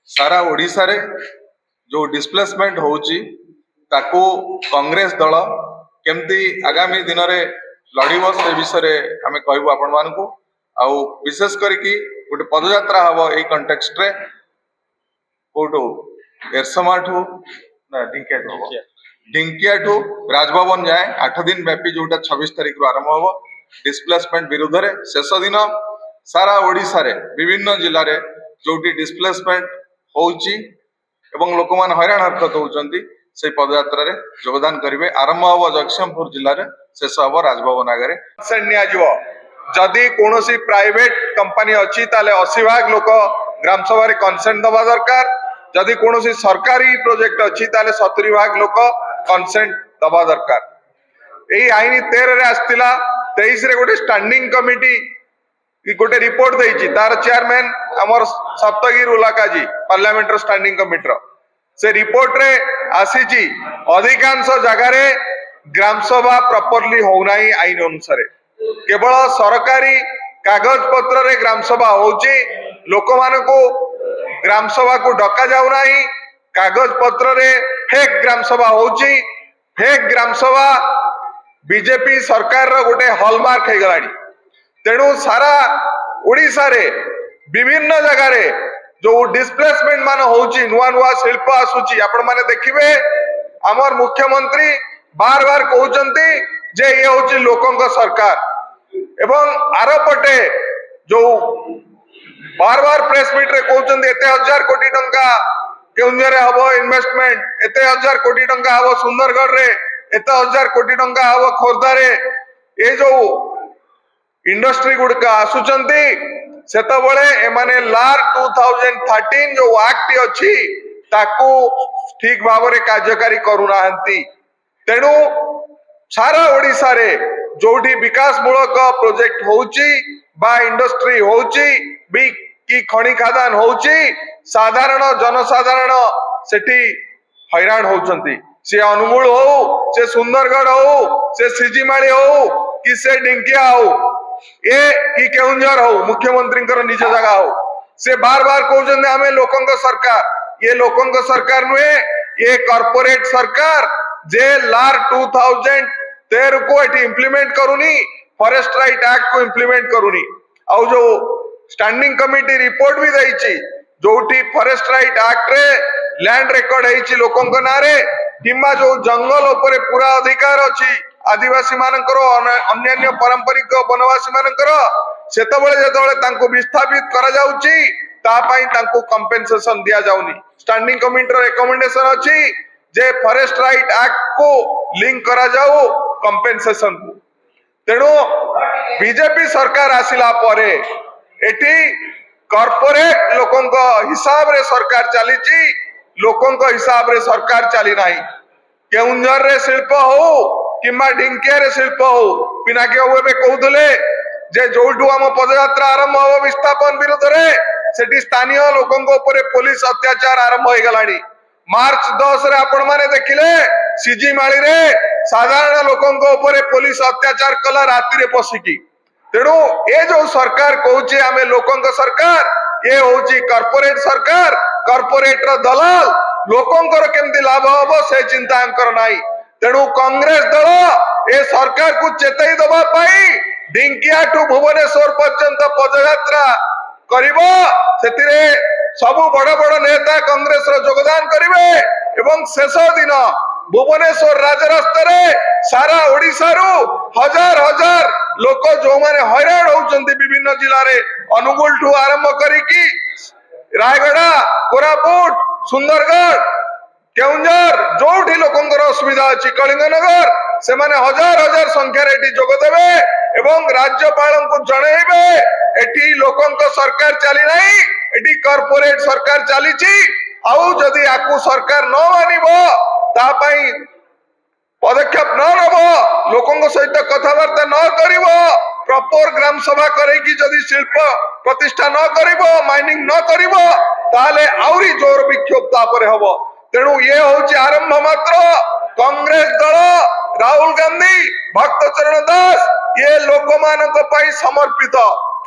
सारा ओडिशा रे जो डिस्प्लेसमेंट होची ताको कांग्रेस दल केमती आगामी दिन में लड़ब से विषय आम कहबू आपण मानकू आउ विशेष करके गोटे पदयात्रा हम यही कंटेक्स्ट रे कोठू एरसमा ठू ना ढिंकिया ठू राजभवन जाए 8 दिन व्यापी जोटा 26 तारीख रु आरंभ हम डिस्प्लेसमेंट विरुद्ध रे शेष दिन सारा ओडिशा रे विभिन्न जिले रे जोटी डिस्प्लेसमेंट होची एवं लोक मान हैरान हरकत होउचंती से पदयात्रा रे योगदान करिवे। आरंभ हम जगतसिंहपुर जिले रे शेष हम राजभवन आगे जदि कोनोसी प्राइवेट कंपनी अच्छी ताले 80% लोक ग्राम सभा रे कंसेंट दबा दरकार, जदि कोनोसी सरकारी प्रोजेक्ट अच्छी ताले 70% लोक कंसेंट दबा दरकार। एई आईन 13 रे आस्तिला 23 रे गोटे स्टैंडिंग कमिटी गोटे रिपोर्ट देइची तार चेयरमैन हमर सप्तगिरी उलाका जी पार्लियामेंट स्टैंडिंग कमिटी रो से रिपोर्ट रे आसीची अधिकांश जगह रे ग्राम सभा प्रॉपर्ली होउनाई आईन अनुसार केवल सरकारी कागज पत्र रे ग्राम सभा होउची लोक मानको ग्राम सभा को डका जाउ नाही कागज पत्र रे फेक ग्राम सभा होउची फेक ग्राम सभा बीजेपी सरकार रो गोटे हॉलमार्क हे गलानी। तेणु सारा ओडिशा रे विभिन्न जगह रे जो डिस्प्लेसमेंट मान होउची नुआ नुआ शिल्प आसुची आपण माने देखिबे हमर मुख्यमंत्री बार बार कहउचंती जे ये होची लोकंक सरकार एवं आरपटे जो बार बार प्रेस मीट रे कहउचंती एते 1000 कोटी टंका केउंझर हबो इन्वेस्टमेंट एते 1000 कोटी टंका हबो सुंदरगढ़ रे एते 1000 कोटी टंका हबो खोर्धा रे ए जो इंडस्ट्री गुड़का आसुचंती सेतबळे एमाने लार 2013 जो एक्ट अछि ताकू ठीक भाव रे कार्यकारी करूनाहंती। तेणु सारा ओडिशा रे जोठी विकास मूलक प्रोजेक्ट होउची बा इंडस्ट्री होउची बी की खणी खादान होउची साधारण जनसाधारण सेठी हैरान होउचंती। से अनुगुल हो से सुंदरगढ़ हो से सिजीमाली हो कि से डिंकिया हो ए कि केउंझर हो मुख्यमंत्री निज जगह हो से बार बार कहते हमें लोकंक सरकार ये लोकंक सरकार नुहे ये कॉर्पोरेट सरकार जे लार 2013 को एटी इंप्लीमेंट करूनी फॉरेस्ट राइट एक्ट को इंप्लीमेंट करूनी आउ जो स्टैंडिंग कमिटी रिपोर्ट भी देइची जोठी फॉरेस्ट राइट एक्ट रे लैंड रिकॉर्ड हेची लोकंक नारे किंबा जो जंगल ऊपर पूरा अधिकार अछि आदिवासी मानकर अन्य पारंपरिक वनवासी मानकर सेतबळे जेतबळे तांको विस्थापित करा जाउची ता पई तांको कंपेंसेशन दिया जाउनी। स्टैंडिंग कमिटी रो रिकमेंडेशन अछि जे फॉरेस्ट राइट एक्ट को लिंक करा जाऊ कंपेंसेशन को। तेणु बीजेपी सरकार आसिला परे एठी कॉर्पोरेट लोकंक हिसाब रे सरकार चलीची लोकंक हिसाब रे सरकार चली नाही। केउंझर रे शिल्प हो किंबा ढिंकिया रे शिल्प हो पिनाकी बाबू एबे कहउतले जे जोठू हम पदयात्रा आरंभ हो विस्थापन विरुद्ध रे सेठी स्थानीय लोकंक ऊपर पुलिस अत्याचार आरंभ हो गलानी। मार्च 10 रे आपण माने देखिले सिजीमाली रे साधारण लोकंक ऊपर पुलिस अत्याचार कला राति रे पसिकी। तेणु ए जो सरकार कहउची हमें लोकंक सरकार ये होची कॉर्पोरेट सरकार कॉर्पोरेट रो दलाल लोकंकर केमती लाभ हबो से चिंता अंकर नाही। तेणु कांग्रेस दल ए सरकार को चेताई दबा पाई ढिंकिया टू भुवनेश्वर पर्यंत पदयात्रा करिबो सेतिरे सबु बड़ बड़ नेता कांग्रेस रो योगदान करिवे एवं शेष दिन भुवनेश्वर राजरास्ता रे सारा ओडिसा रो हजार हजार लोक जो माने हैरान होउचंती विभिन्न जिल्ला रे अनुगुल ठू आरंभ करिकी रायगढ़ कोरापुट सुंदरगढ़ केउंझर जोठी लोकंकर असुविधा अछि कलिंगनगर से माने हजार हजार संख्या रे एठी जोग देबे एवं राज्यपाल को जणैबे एठी लोकंक सरकार चली नाही एठी कॉर्पोरेट सरकार चलीची आउ जदी आकु सरकार न मानिबो ता पई पदक्षेप न नबो लोकंक सहित कथावार्ता न करिवो प्रॉपर ग्राम सभा करेकी जदी शिल्प प्रतिष्ठा न करिवो माइनिंग न करिवो ताले आउरी जोर विक्षोभ तापरे हबो। तेणु ये होची आरंभ मात्र कांग्रेस दल राहुल गांधी भक्तचरण दास ये लोक मानक पई समर्पित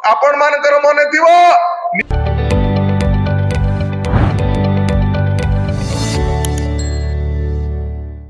आपण मानकर मने थिबो।